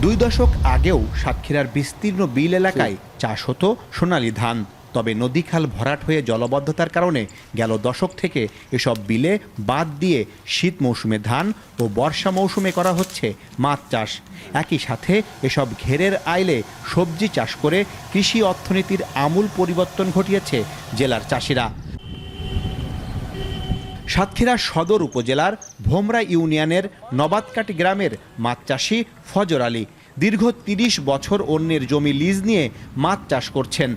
2 দশক আগেও সাতক্ষীরার বিস্তীর্ণ বিল এলাকায় চাষ হতো সোনালী ধান। তবে নদীখাল ভরাট হয়ে জলবদ্ধতার কারণে গেল দশক থেকে এসব বিলে বাদ দিয়ে শীত মৌসুমে ধান ও বর্ষা মৌসুমে করা হচ্ছে মাছ চাষ। একই সাথে এসব ঘেরের আইলে সবজি চাষ করে কৃষি অর্থনীতির আমূল পরিবর্তন ঘটিয়েছে জেলার চাষিরা। সাতক্ষীরা সদর উপজেলার ভোমরা ইউনিয়নের নবাদকাটি গ্রামের মাছ চাষি ফজর আলী দীর্ঘ ৩০ বছর অন্যের জমি লিজ নিয়ে মাছ চাষ করছেন।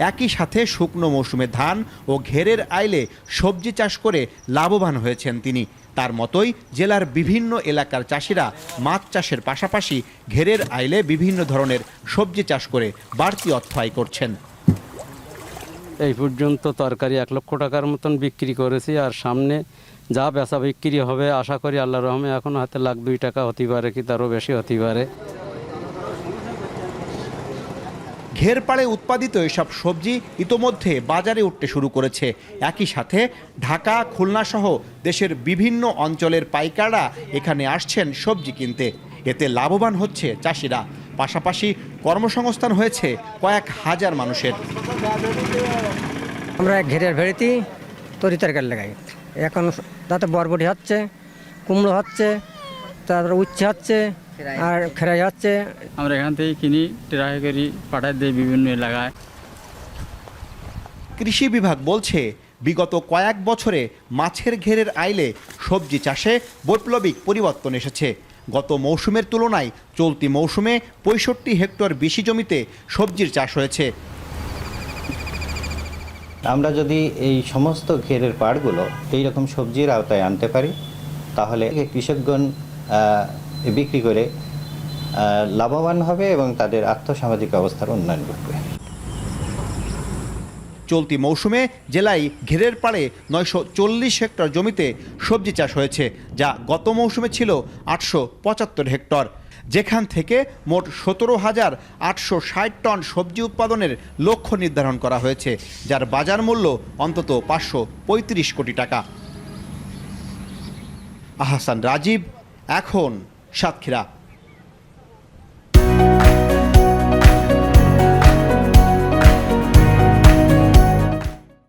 একই সাথে শুকনো মৌসুমে ধান ও ঘেরের আইলে সবজি চাষ করে লাভবান হয়েছেন তিনি। তার মতোই জেলার বিভিন্ন এলাকার চাষিরা মাছ চাষের পাশাপাশি ঘেরের আইলে বিভিন্ন ধরনের সবজি চাষ করে বাড়তি অর্থ আয় করছেন। এই পর্যন্ত তরকারি 1 লক্ষ টাকার মতন বিক্রি করেছি, আর সামনে যা বেচা বিক্রি হবে আশা করি আল্লাহর রহমে এখন হাতে 1,02,000 টাকা হতে পারে, কি তারও বেশি হতে পারে। ঘেরপাড়ে উৎপাদিত এসব সবজি ইতোমধ্যে বাজারে উঠতে শুরু করেছে। একই সাথে ঢাকা, খুলনা সহ দেশের বিভিন্ন অঞ্চলের পাইকাররা এখানে আসছেন সবজি কিনতে। এতে লাভবান হচ্ছে চাষিরা, পাশাপাশি কর্মসংস্থান হয়েছে কয়েক হাজার মানুষের। আমরা ঘেরের ভেড়িতে তরি তরকারি লাগাই। এখন তাতে বরবটি হচ্ছে, কুমড়ো হচ্ছে, তারপরে উচ্ছে হচ্ছে, আর খেরাই হচ্ছে। আমরা এখান থেকে কিনি, ট্রাই করি, পাঠাই দিই বিভিন্ন এলাকায়। কৃষি বিভাগ বলছে বিগত কয়েক বছরে মাছের ঘেরের আইলে সবজি চাষে বৈপ্লবিক পরিবর্তন এসেছে। গত মৌসুমের তুলনায় চলতি মৌসুমে 65 হেক্টর বেশি জমিতে সবজির চাষ হয়েছে। আমরা যদি এই সমস্ত ঘেরের পাড়গুলো এইরকম সবজির আওতায় আনতে পারি, তাহলে কৃষকগণ বিক্রি করে লাভবান হবে এবং তাদের আর্থসামাজিক অবস্থার উন্নয়ন ঘটবে। চলতি মৌসুমে জেলায় ঘেরের পাড়ে 940 হেক্টর জমিতে সবজি চাষ হয়েছে, যা গত মৌসুমে ছিল 875 হেক্টর, যেখান থেকে মোট 17,860 টন সবজি উৎপাদনের লক্ষ্য নির্ধারণ করা হয়েছে, যার বাজার মূল্য অন্তত 535 কোটি টাকা। আহসান রাজীব, এখন সাতক্ষীরা।